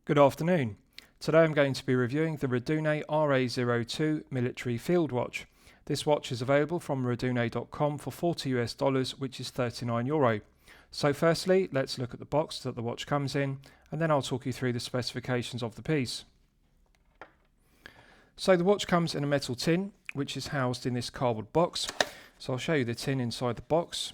Good afternoon. Today I'm going to be reviewing the Rdunae RA02 military field watch. This watch is available from Rdunae.com for $40 which is €39. So firstly, let's look at the box that the watch comes in, and then I'll talk you through the specifications of the piece. So the watch comes in a metal tin, which is housed in this cardboard box. So I'll show you the tin inside the box.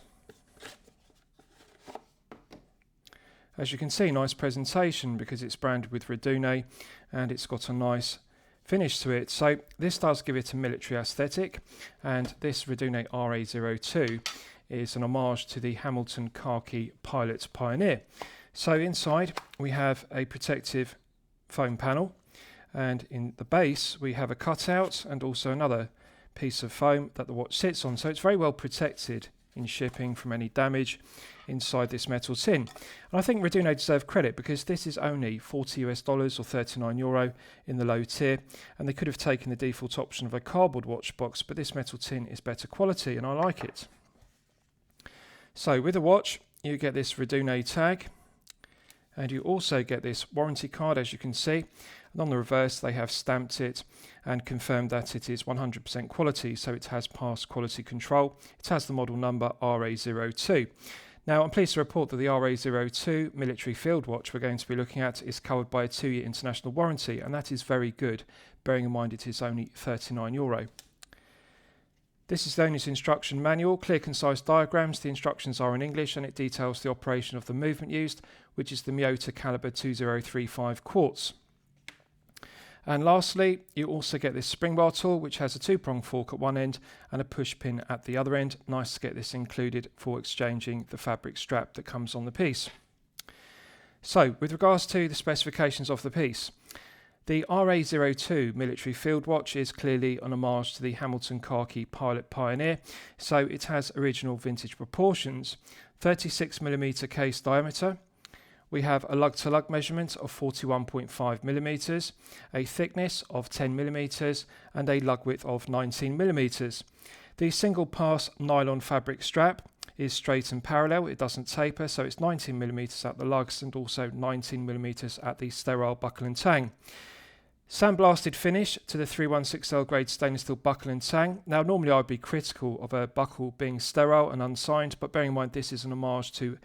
As you can see, nice presentation because it's branded with Rdunae and it's got a nice finish to it. So this does give it a military aesthetic, and this Rdunae RA02 is an homage to the Hamilton Khaki Pilot Pioneer. So inside we have a protective foam panel, and in the base we have a cutout and also another piece of foam that the watch sits on. So it's very well protected in shipping from any damage inside this metal tin. And I think Rdunae deserve credit because this is only $40 or €39 in the low tier, and they could have taken the default option of a cardboard watch box, but this metal tin is better quality and I like it. So with the watch you get this Rdunae tag, and you also get this warranty card, as you can see, and on the reverse they have stamped it and confirmed that it is 100% quality, so it has passed quality control. It has the model number RA02. Now I'm pleased to report that the RA02 military field watch we're going to be looking at is covered by a 2-year international warranty, and that is very good, bearing in mind it is only €39. This is the owner's instruction manual, clear concise diagrams. The instructions are in English and it details the operation of the movement used, which is the Miyota caliber 2035 quartz. And lastly, you also get this spring bar tool, which has a 2-prong fork at one end and a push pin at the other end. Nice to get this included for exchanging the fabric strap that comes on the piece. So with regards to the specifications of the piece, the RA02 military field watch is clearly an homage to the Hamilton Khaki Pilot Pioneer, so it has original vintage proportions. 36mm case diameter. We have a lug-to-lug measurement of 41.5mm, a thickness of 10mm and a lug width of 19mm. The single pass nylon fabric strap is straight and parallel, it doesn't taper, so it's 19mm at the lugs and also 19mm at the sterile buckle and tang. Sandblasted finish to the 316L grade stainless steel buckle and tang. Now normally I'd be critical of a buckle being sterile and unsigned, but bearing in mind this is an homage to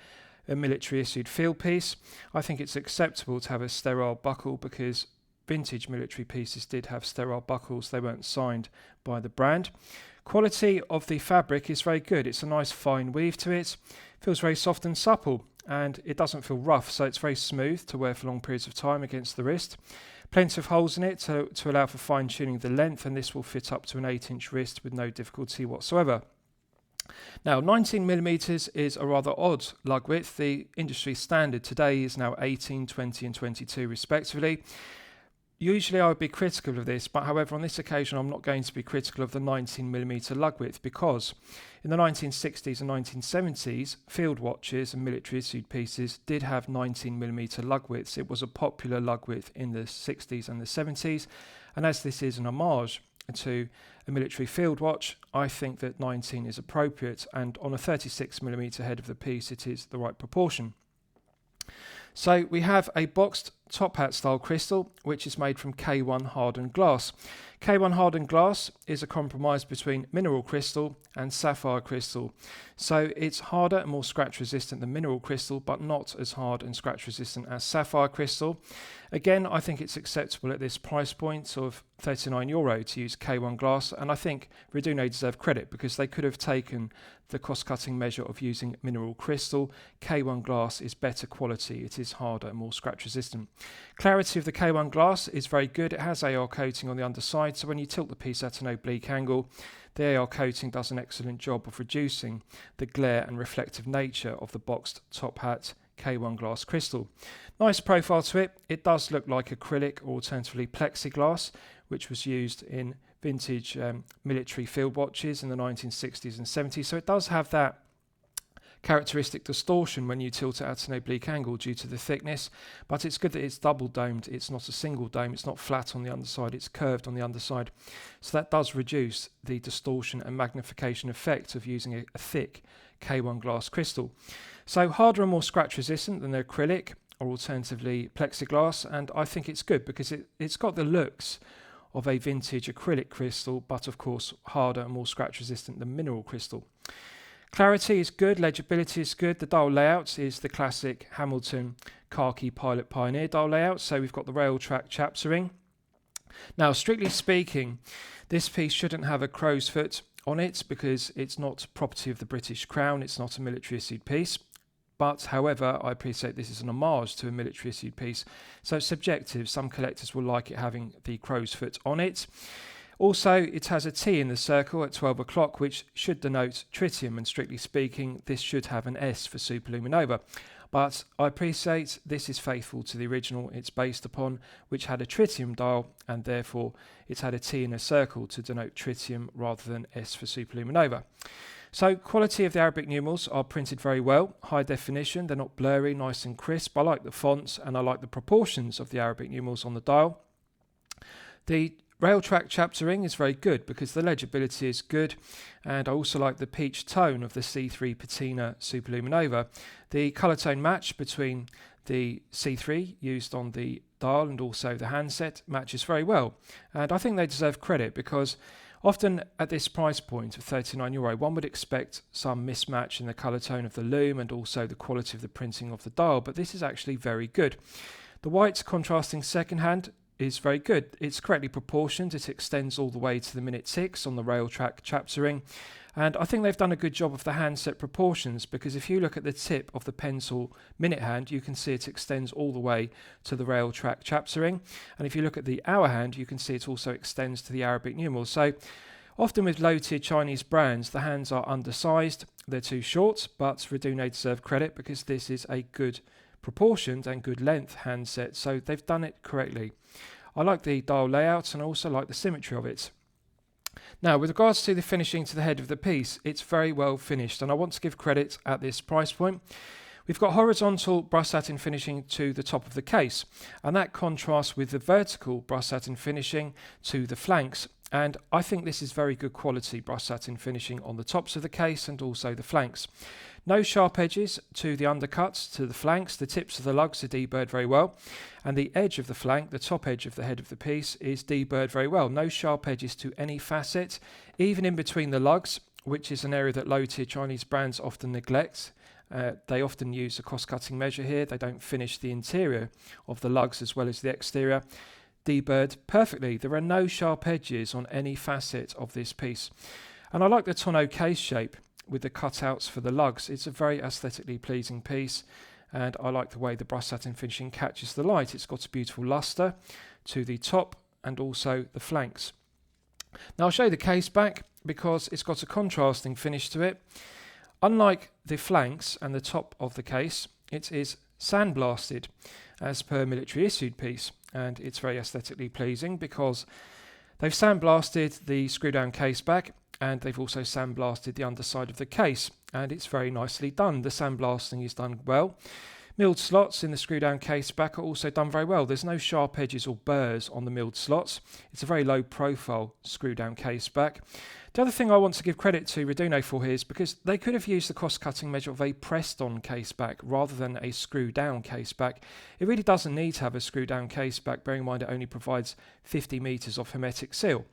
a military issued field piece, I think it's acceptable to have a sterile buckle because vintage military pieces did have sterile buckles, they weren't signed by the brand. Quality of the fabric is very good, it's a nice fine weave to it, feels very soft and supple, and it doesn't feel rough, so it's very smooth to wear for long periods of time against the wrist. Plenty of holes in it to allow for fine tuning of the length, and this will fit up to an 8-inch wrist with no difficulty whatsoever. Now 19mm is a rather odd lug width. The industry standard today is now 18, 20 and 22 respectively. Usually I would be critical of this, but however on this occasion I'm not going to be critical of the 19mm lug width because in the 1960s and 1970s field watches and military issued pieces did have 19mm lug widths. It was a popular lug width in the 60s and the 70s, and as this is an homage to a military field watch, I think that 19 is appropriate, and on a 36mm head of the piece it is the right proportion. So we have a boxed top hat style crystal which is made from K1 hardened glass. K1 hardened glass is a compromise between mineral crystal and sapphire crystal. So it's harder and more scratch resistant than mineral crystal, but not as hard and scratch resistant as sapphire crystal. Again, I think it's acceptable at this price point of €39 to use K1 glass, and I think Rdunae deserve credit because they could have taken the cost-cutting measure of using mineral crystal. K1 glass is better quality, it is harder and more scratch resistant. Clarity of the K1 glass is very good. It has AR coating on the underside, so when you tilt the piece at an oblique angle, the AR coating does an excellent job of reducing the glare and reflective nature of the boxed top hat K1 glass crystal. Nice profile to it. It does look like acrylic or alternatively plexiglass, which was used in vintage military field watches in the 1960s and 70s. So it does have that characteristic distortion when you tilt it at an oblique angle due to the thickness, but it's good that it's double domed. It's not a single dome, it's not flat on the underside, it's curved on the underside, so that does reduce the distortion and magnification effect of using a thick K1 glass crystal. So harder and more scratch resistant than the acrylic. or alternatively plexiglass, and I think it's good because it's got the looks of a vintage acrylic crystal, but of course harder and more scratch resistant than mineral crystal. Clarity is good, legibility is good. The dial layout is the classic Hamilton Khaki Pilot Pioneer dial layout, so we've got the rail track chaptering. Now, strictly speaking, this piece shouldn't have a crow's foot on it because it's not property of the British Crown, it's not a military issued piece. But however, I appreciate this is an homage to a military issued piece, so it's subjective. Some collectors will like it having the crow's foot on it. Also, it has a T in the circle at 12 o'clock, which should denote tritium, and strictly speaking, this should have an S for superluminova. But I appreciate this is faithful to the original it's based upon, which had a tritium dial, and therefore it's had a T in a circle to denote tritium rather than S for superluminova. So quality of the Arabic numerals are printed very well, high definition, they're not blurry, nice and crisp. I like the fonts and I like the proportions of the Arabic numerals on the dial. The rail track chaptering is very good because the legibility is good, and I also like the peach tone of the C3 patina superluminova. The colour tone match between the C3 used on the dial and also the handset matches very well, and I think they deserve credit because often at this price point of €39, one would expect some mismatch in the colour tone of the loom and also the quality of the printing of the dial, but this is actually very good. The white contrasting second hand is very good. It's correctly proportioned. It extends all the way to the minute ticks on the rail track chaptering, and I think they've done a good job of the handset proportions because if you look at the tip of the pencil minute hand, you can see it extends all the way to the rail track chaptering, and if you look at the hour hand, you can see it also extends to the Arabic numerals. So often with low-tier Chinese brands, the hands are undersized, they're too short, but Rdunae deserve credit because this is a good proportioned and good length handset, so they've done it correctly. I like the dial layout and also like the symmetry of it. Now, with regards to the finishing to the head of the piece, it's very well finished, and I want to give credit at this price point. We've got horizontal brush satin finishing to the top of the case, and that contrasts with the vertical brush satin finishing to the flanks. And I think this is very good quality brush satin finishing on the tops of the case and also the flanks. No sharp edges to the undercuts, to the flanks. The tips of the lugs are deburred very well. And the edge of the flank, the top edge of the head of the piece, is deburred very well. No sharp edges to any facet, even in between the lugs, which is an area that low-tier Chinese brands often neglect. They often use a cross-cutting measure here. They don't finish the interior of the lugs as well as the exterior. Deburred perfectly. There are no sharp edges on any facet of this piece. And I like the tonneau case shape with the cutouts for the lugs. It's a very aesthetically pleasing piece, and I like the way the brush satin finishing catches the light. It's got a beautiful luster to the top and also the flanks. Now I'll show you the case back because it's got a contrasting finish to it. Unlike the flanks and the top of the case, it is sandblasted as per military issued piece, and it's very aesthetically pleasing because they've sandblasted the screw down case back and they've also sandblasted the underside of the case, and it's very nicely done. The sandblasting is done well. Milled slots in the screw down case back are also done very well. There's no sharp edges or burrs on the milled slots. It's a very low profile screw down case back. The other thing I want to give credit to Rdunae for here is because they could have used the cross-cutting measure of a pressed-on case back rather than a screw-down case back. It really doesn't need to have a screw-down case back, bearing in mind it only provides 50 metres of hermetic seal.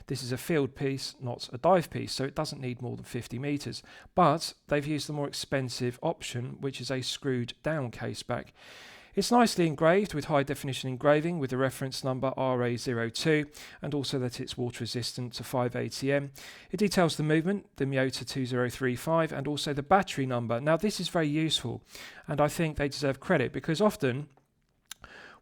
This is a field piece, not a dive piece, so it doesn't need more than 50 metres. But they've used the more expensive option, which is a screwed-down case back. It's nicely engraved with high definition engraving with the reference number RA02 and also that it's water resistant to 5 ATM. It details the movement, the Miyota 2035 and also the battery number. Now this is very useful and I think they deserve credit because often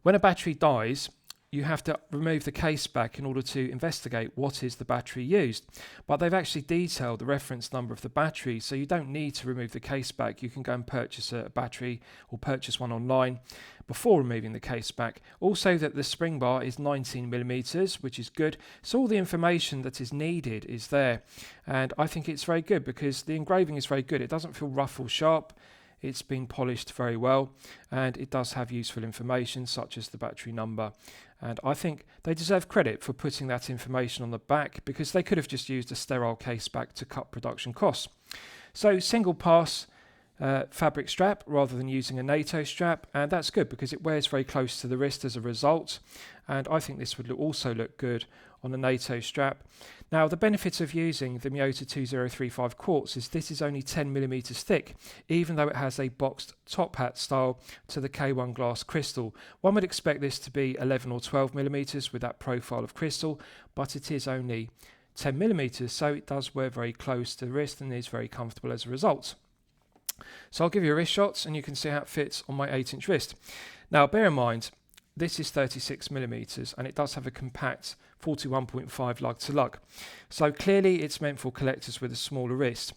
when a battery dies you have to remove the case back in order to investigate what is the battery used. But they've actually detailed the reference number of the battery, so you don't need to remove the case back. You can go and purchase a battery or purchase one online before removing the case back. Also that the spring bar is 19mm, which is good. So all the information that is needed is there. And I think it's very good because the engraving is very good. It doesn't feel rough or sharp. It's been polished very well and it does have useful information such as the battery number, and I think they deserve credit for putting that information on the back because they could have just used a sterile case back to cut production costs. So single pass fabric strap rather than using a NATO strap, and that's good because it wears very close to the wrist as a result, and I think this would also look good on a NATO strap. Now, the benefit of using the Miyota 2035 quartz is this is only 10mm thick, even though it has a boxed top hat style to the K1 glass crystal. One would expect this to be 11 or 12mm with that profile of crystal, but it is only 10mm, so it does wear very close to the wrist and is very comfortable as a result. So I'll give you a wrist shot and you can see how it fits on my 8-inch wrist. Now, bear in mind, this is 36mm and it does have a compact 41.5 lug to lug. So clearly it's meant for collectors with a smaller wrist.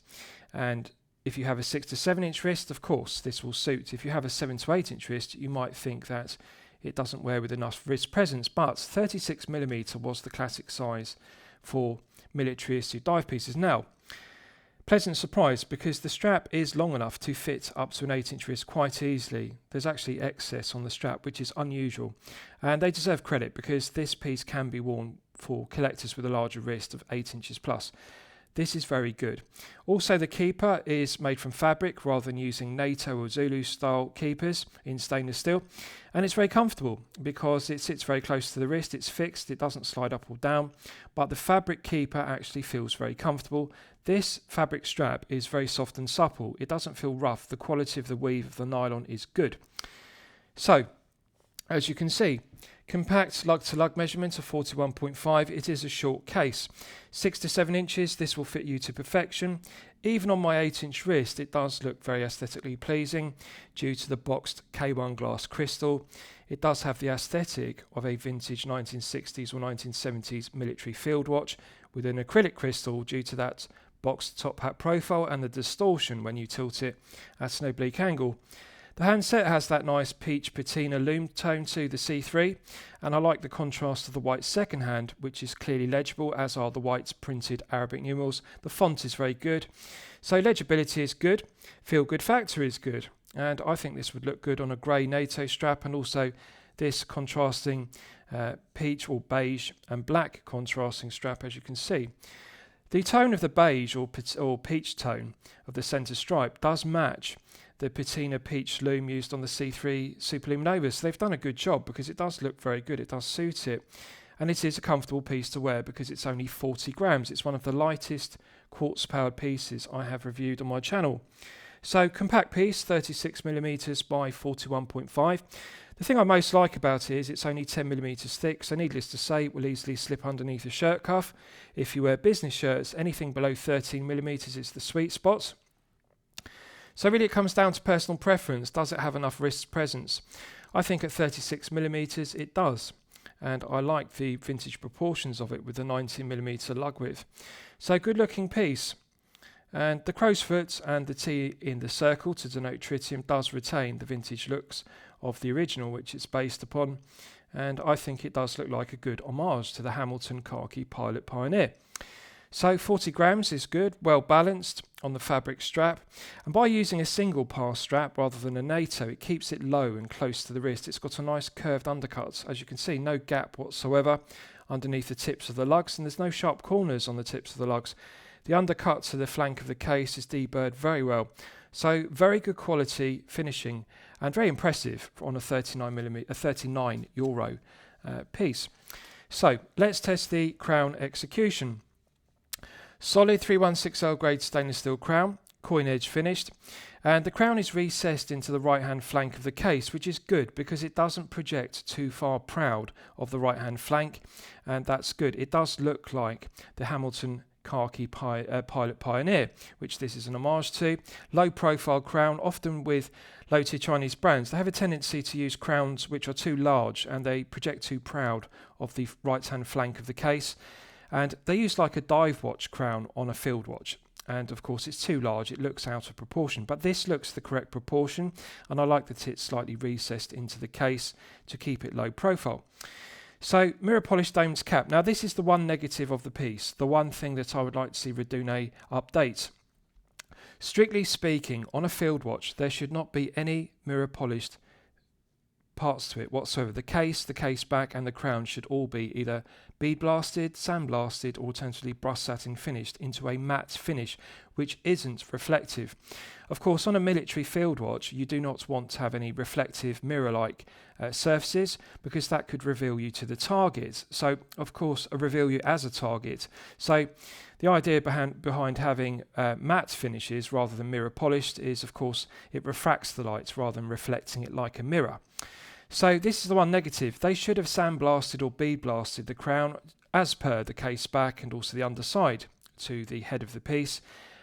And if you have a 6 to 7-inch wrist, of course, this will suit. If you have a 7 to 8-inch wrist, you might think that it doesn't wear with enough wrist presence, but 36mm was the classic size for military issue dive pieces. Now, pleasant surprise because the strap is long enough to fit up to an 8-inch wrist quite easily. There's actually excess on the strap, which is unusual, and they deserve credit because this piece can be worn for collectors with a larger wrist of 8 inches plus. This is very good. Also, the keeper is made from fabric rather than using NATO or Zulu style keepers in stainless steel, and it's very comfortable because it sits very close to the wrist. It's fixed, it doesn't slide up or down, but the fabric keeper actually feels very comfortable. This fabric strap is very soft and supple. It doesn't feel rough. The quality of the weave of the nylon is good. So, as you can see, compact lug-to-lug measurement of 41.5. It is a short case. 6 to 7 inches, this will fit you to perfection. Even on my 8-inch wrist, it does look very aesthetically pleasing due to the boxed K1 glass crystal. It does have the aesthetic of a vintage 1960s or 1970s military field watch with an acrylic crystal due to that boxed top hat profile and the distortion when you tilt it at an oblique angle. The handset has that nice peach patina lume tone to the C3, and I like the contrast of the white second hand, which is clearly legible, as are the white printed Arabic numerals. The font is very good, so legibility is good, feel good factor is good, and I think this would look good on a grey NATO strap, and also this contrasting peach or beige and black contrasting strap, as you can see. The tone of the beige or peach tone of the centre stripe does match the patina peach lume used on the C3 Superluminova. So they've done a good job because it does look very good. It does suit it. And it is a comfortable piece to wear because it's only 40 grams. It's one of the lightest quartz-powered pieces I have reviewed on my channel. So compact piece, 36mm by 41.5. The thing I most like about it is it's only 10mm thick, so needless to say, it will easily slip underneath a shirt cuff. If you wear business shirts, anything below 13mm is the sweet spot. So really it comes down to personal preference. Does it have enough wrist presence? I think at 36mm it does. And I like the vintage proportions of it with the 19mm lug width. So good looking piece. And the crow's foot and the T in the circle to denote tritium does retain the vintage looks of the original, which it's based upon. And I think it does look like a good homage to the Hamilton Khaki Pilot Pioneer. So 40 grams is good, well balanced on the fabric strap, and by using a single pass strap rather than a NATO, it keeps it low and close to the wrist. It's got a nice curved undercut, as you can see, no gap whatsoever underneath the tips of the lugs, and there's no sharp corners on the tips of the lugs. The undercut to the flank of the case is deburred very well, so very good quality finishing and very impressive on a 39 euro piece. So let's test the crown execution. Solid 316L grade stainless steel crown, coin edge finished, and the crown is recessed into the right hand flank of the case, which is good because it doesn't project too far proud of the right hand flank, and that's good. It does look like the Hamilton Khaki Pilot Pioneer, which this is an homage to. Low profile crown, often with low tier Chinese brands, they have a tendency to use crowns which are too large and they project too proud of the right hand flank of the case. And they use like a dive watch crown on a field watch. And of course it's too large, it looks out of proportion. But this looks the correct proportion, and I like that it's slightly recessed into the case to keep it low profile. So mirror polished domed cap. Now this is the one negative of the piece, the one thing that I would like to see Rdunae update. Strictly speaking, on a field watch there should not be any mirror polished parts to it whatsoever. The case back and the crown should all be either bead blasted, sandblasted, or alternatively brushed satin finished into a matte finish, which isn't reflective. Of course, on a military field watch, you do not want to have any reflective mirror-like surfaces, because that could reveal you to the target. So, of course, reveal you as a target. So, the idea behind having matte finishes rather than mirror polished is, of course, it refracts the light rather than reflecting it like a mirror. So this is the one negative. They should have sandblasted or bead blasted the crown as per the case back and also the underside to the head of the piece.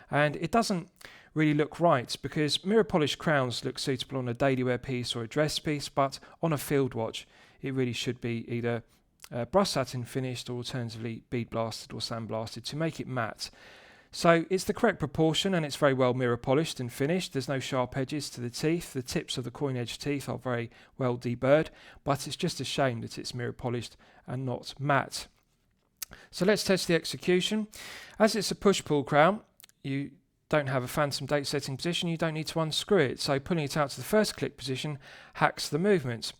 And it doesn't really look right, because mirror polished crowns look suitable on a daily wear piece or a dress piece, but on a field watch it really should be either brushed satin finished or alternatively bead blasted or sandblasted to make it matte. So it's the correct proportion, and it's very well mirror polished and finished. There's no sharp edges to the teeth. The tips of the coin edge teeth are very well deburred, but it's just a shame that it's mirror polished and not matte. So let's test the execution. As it's a push-pull crown, you don't have a phantom date setting position, you don't need to unscrew it. So pulling it out to the first click position hacks the movement,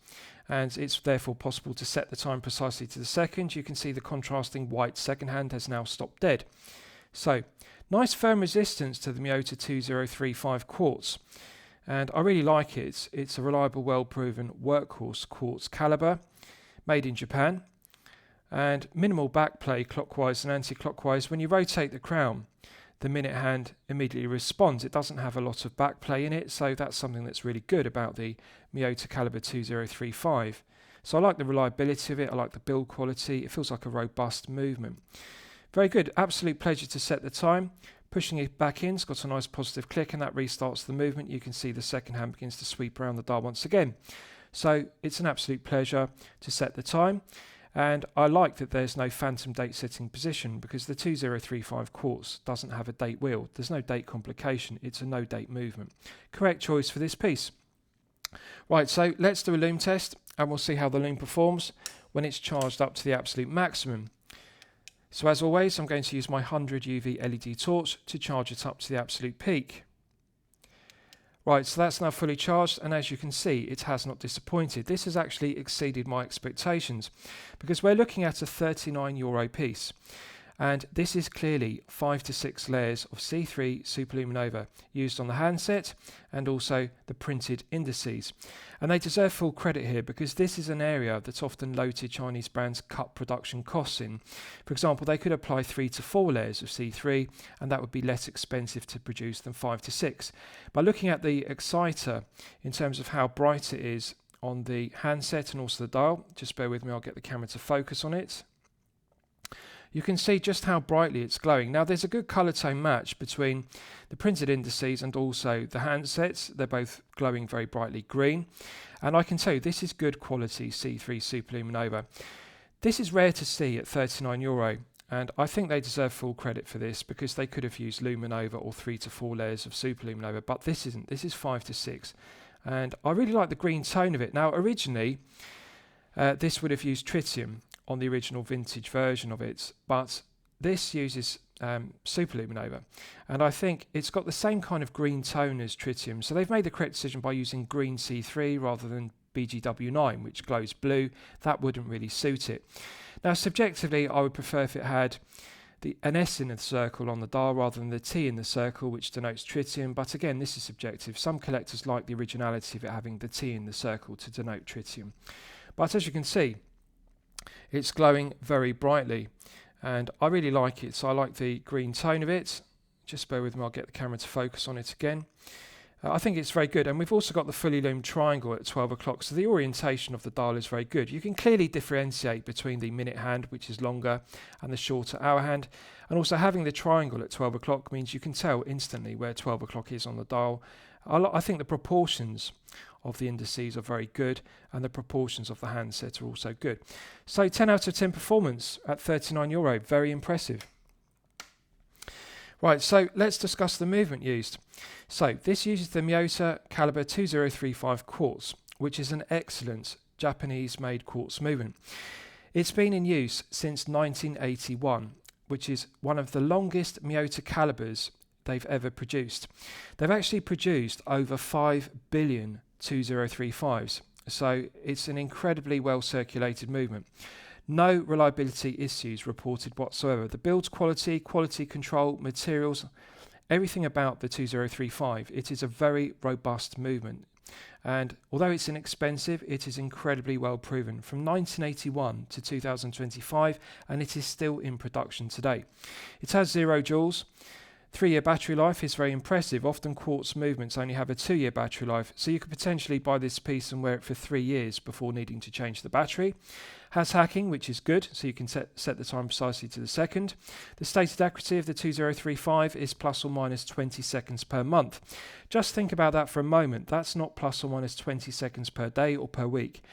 and it's therefore possible to set the time precisely to the second. You can see the contrasting white second hand has now stopped dead. So, nice firm resistance to the Miyota 2035 quartz, and I really like it. It's a reliable, well-proven workhorse quartz caliber, made in Japan, and minimal backplay clockwise and anti-clockwise. When you rotate the crown, the minute hand immediately responds. It doesn't have a lot of backplay in it, so that's something that's really good about the Miyota caliber 2035. So I like the reliability of it, I like the build quality, it feels like a robust movement. Very good, absolute pleasure to set the time. Pushing it back in, it's got a nice positive click, and that restarts the movement. You can see the second hand begins to sweep around the dial once again. So it's an absolute pleasure to set the time, and I like that there's no phantom date setting position, because the 2035 quartz doesn't have a date wheel. There's no date complication, it's a no date movement. Correct choice for this piece. Right, so let's do a loom test, and we'll see how the loom performs when it's charged up to the absolute maximum. So as always, I'm going to use my 100 UV LED torch to charge it up to the absolute peak. Right, so that's now fully charged, and as you can see, it has not disappointed. This has actually exceeded my expectations, because we're looking at a €39 piece. And this is clearly 5 to 6 layers of C3 superluminova used on the handset and also the printed indices. And they deserve full credit here, because this is an area that's often low-tier Chinese brands cut production costs in. For example, they could apply 3 to 4 layers of C3, and that would be less expensive to produce than 5 to 6. By looking at the exciter in terms of how bright it is on the handset and also the dial, just bear with me, I'll get the camera to focus on it. You can see just how brightly it's glowing. Now there's a good colour tone match between the printed indices and also the handsets. They're both glowing very brightly green. And I can tell you this is good quality C3 superluminova. This is rare to see at €39, and I think they deserve full credit for this, because they could have used luminova or 3 to 4 layers of superluminova, but this isn't. This is 5 to 6. And I really like the green tone of it. Now originally this would have used tritium on the original vintage version of it, but this uses superluminova, and I think it's got the same kind of green tone as tritium, so they've made the correct decision by using green C3 rather than BGW9, which glows blue. That wouldn't really suit it. Now subjectively, I would prefer if it had an S in the circle on the dial rather than the T in the circle, which denotes tritium, but again, this is subjective. Some collectors like the originality of it having the T in the circle to denote tritium. But as you can see, it's glowing very brightly, and I really like it. So I like the green tone of it. Just bear with me, I'll get the camera to focus on it again. I think it's very good, and we've also got the fully loomed triangle at 12 o'clock, so the orientation of the dial is very good. You can clearly differentiate between the minute hand, which is longer, and the shorter hour hand, and also having the triangle at 12 o'clock means you can tell instantly where 12 o'clock is on the dial. I think the proportions of the indices are very good, and the proportions of the handset are also good. So 10 out of 10 performance at €39, very impressive. Right, so let's discuss the movement used. So this uses the Miyota caliber 2035 quartz, which is an excellent Japanese-made quartz movement. It's been in use since 1981, which is one of the longest Miyota calibers they've ever produced. They've actually produced over 5 billion 2035s, so it's an incredibly well circulated movement. No reliability issues reported whatsoever. The build quality, quality control, materials, everything about the 2035, it is a very robust movement. And although it's inexpensive, it is incredibly well proven from 1981 to 2025, and it is still in production today. It has 0 joules. 3-year battery life is very impressive. Often quartz movements only have a 2-year battery life, so you could potentially buy this piece and wear it for 3 years before needing to change the battery. Has hacking, which is good, so you can set the time precisely to the second. The stated accuracy of the 2035 is plus or minus 20 seconds per month. Just think about that for a moment. That's not plus or minus 20 seconds per day or per week.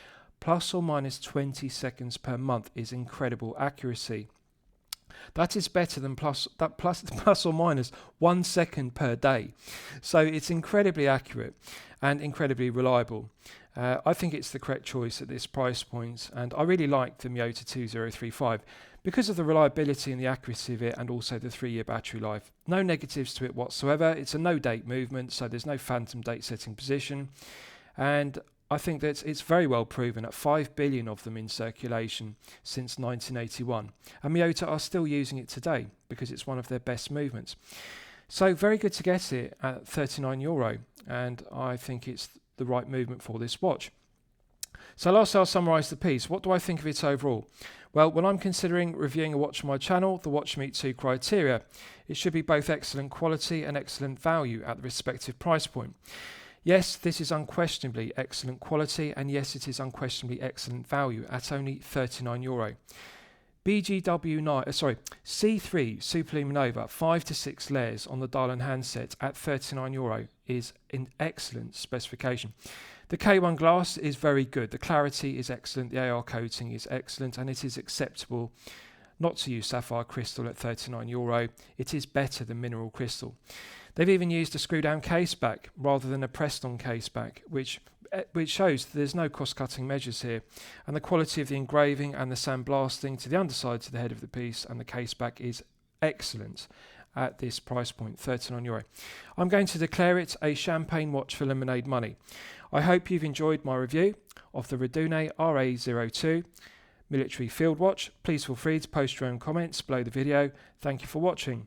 Plus or minus 20 seconds per month is incredible accuracy. That is better than plus or minus 1 second per day. So it's incredibly accurate and incredibly reliable. I think it's the correct choice at this price point, and I really like the Miyota 2035 because of the reliability and the accuracy of it, and also the 3-year battery life. No negatives to it whatsoever. It's a no date movement, so there's no phantom date setting position, and I think that it's very well proven at 5 billion of them in circulation since 1981. And Miyota are still using it today because it's one of their best movements. So very good to get it at €39, and I think it's the right movement for this watch. So lastly, I'll summarise the piece. What do I think of it overall? Well, when I'm considering reviewing a watch on my channel, the watch meets 2 criteria. It should be both excellent quality and excellent value at the respective price point. Yes, this is unquestionably excellent quality, and yes, it is unquestionably excellent value at only €39. C3 Superluminova 5 to 6 layers on the dial and handset at €39 is an excellent specification. The K1 glass is very good. The clarity is excellent. The AR coating is excellent, and it is acceptable not to use sapphire crystal at €39. It is better than mineral crystal. They've even used a screw-down case back rather than a pressed-on case back, which shows that there's no cost-cutting measures here. And the quality of the engraving and the sandblasting to the undersides of the head of the piece and the case back is excellent at this price point, €39. I'm going to declare it a champagne watch for lemonade money. I hope you've enjoyed my review of the Rdunae RA02 military field watch. Please feel free to post your own comments below the video. Thank you for watching.